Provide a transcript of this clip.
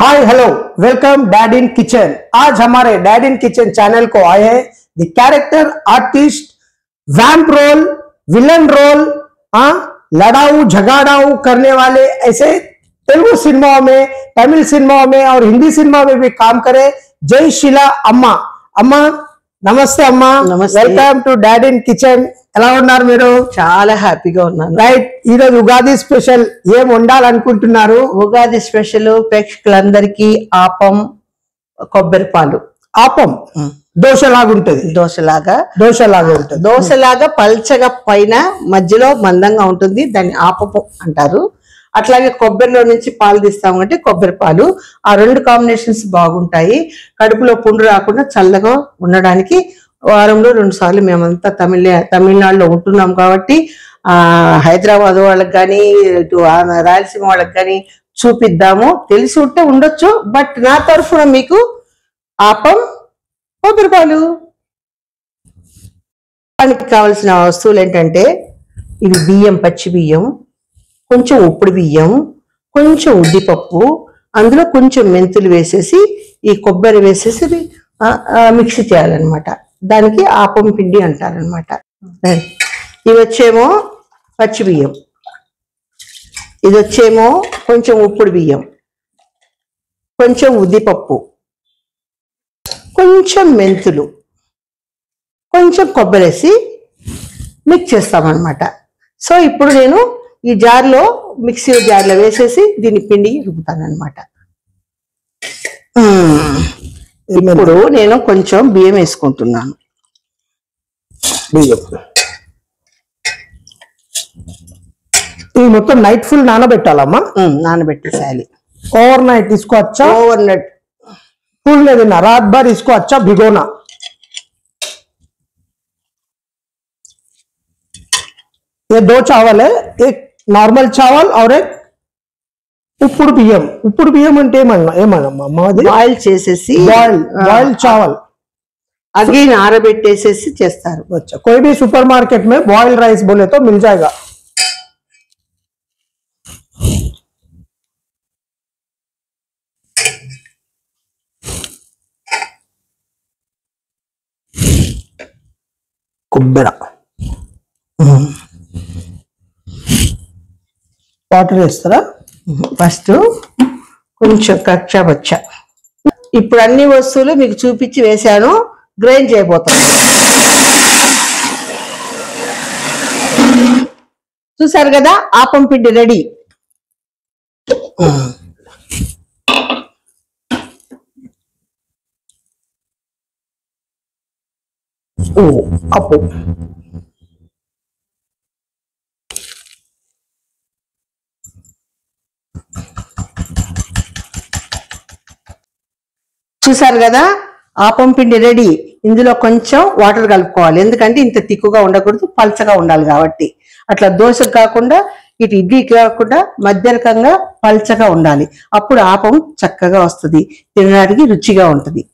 Hi hello welcome dad in kitchen. आज हमारे dad in kitchen channel को आए हैं the character artist, vamp role, villain role, लड़ाऊ झगड़ाऊ करने वाले ऐसे तेलुगु सिनेमा में, तमिल सिनेमा में और हिंदी सिनेमा में भी काम करे जय शीला अम्मा। अम्मा నమస్తే అమ్మా, welcome to dad in kitchen. ఎలా ఉన్నారు మీరు? చాలా హ్యాపీగా ఉన్నాను। రైట్, ఈ రోజు ఉగాది స్పెషల్ ఏం వండాలనుకుంటున్నారు? ఉగాది స్పెషల్ ప్రేక్షకులందరికీ ఆపం, కొబ్బరి పాలు। ఆపం దోశలాగా ఉంటుంది, దోశలాగా ఉంటుంది, దోశలాగా పల్చగా పైన మధ్యలో మందంగా ఉంటుంది, దాన్ని ఆపపు అంటారు। అట్లాగే కొబ్బరిలో నుంచి పాలు తీస్తాం అంటే కొబ్బరి పాలు। ఆ రెండు కాంబినేషన్స్ బాగుంటాయి, కడుపులో పుండు రాకుండా చల్లగా ఉండడానికి। వారంలో 2 సార్లు మేమంతా తమిళనాడులో ఉంటున్నాం కాబట్టి హైదరాబాద్ వాళ్ళకి కానీ ఇటు రాయలసీమ వాళ్ళకి కానీ చూపిద్దాము। తెలిసి ఉంటే ఉండొచ్చు, బట్ నా తరఫున మీకు ఆపం, కొబ్బరి పాలు। దానికి కావలసిన వస్తువులు ఏంటంటే ఇవి బియ్యం, పచ్చి బియ్యం, కొంచెం ఉప్పుడు బియ్యం, కొంచెం ఉద్దిపప్పు, అందులో కొంచెం మెంతులు వేసేసి ఈ కొబ్బరి వేసేసి మిక్సీ చేయాలన్నమాట। దానికి ఆపం పిండి అంటారనమాట। ఇవి వచ్చేమో పచ్చి బియ్యం, ఇది వచ్చేమో కొంచెం ఉప్పుడు బియ్యం, కొంచెం ఉద్దిపప్పు, కొంచెం మెంతులు, కొంచెం కొబ్బరి వేసి మిక్స్ చేస్తామన్నమాట। సో ఇప్పుడు నేను ఈ జార్లో మిక్సీ జార్లో వేసేసి దీన్ని పిండి రుబ్బుతానమాట। ఇప్పుడు నేను కొంచెం బియ్యం వేసుకుంటున్నాను। ఇది మొత్తం నైట్ ఫుల్ నానబెట్టాలమ్మా? నానబెట్టేసేయాలి। ఓవర్ నైట్ इसको अच्छा, ओवर नाइट फुल नहीं देना, रात भर इसको अच्छा भिगोना। ये 2 चावल है, एक नॉर्मल चावल और एक ఉప్పుడు బియ్యం। ఉప్పుడు బియ్యం అంటే ఏమన్నా బాయిల్ చేసేసి బాయిల్ चावल अगेन आरबेटेसेसी చేస్తారు। अच्छा, कोई भी सुपर मार्केट में बॉयल राइस बोले तो मिल जाएगा। కొబ్బరి వాటర్ వేస్తారా? ఫస్ట్ కొంచెం కచ్చా బచ్చా। ఇప్పుడు అన్ని వస్తువులు మీకు చూపించి వేసాను, గ్రైండ్ చేయబోతాను। చూసారు కదా, ఆపం పిండి రెడీ। అప్పు చూసారు కదా, ఆపం పిండి రెడీ। ఇందులో కొంచెం వాటర్ కలుపుకోవాలి, ఎందుకంటే ఇంత తిక్కుగా ఉండకూడదు, పల్చగా ఉండాలి కాబట్టి। అట్లా దోశకు కాకుండా, ఇటు ఇడ్లీకి కాకుండా మధ్యరకంగా పల్చగా ఉండాలి, అప్పుడు ఆపం చక్కగా వస్తుంది, తినడానికి రుచిగా ఉంటుంది।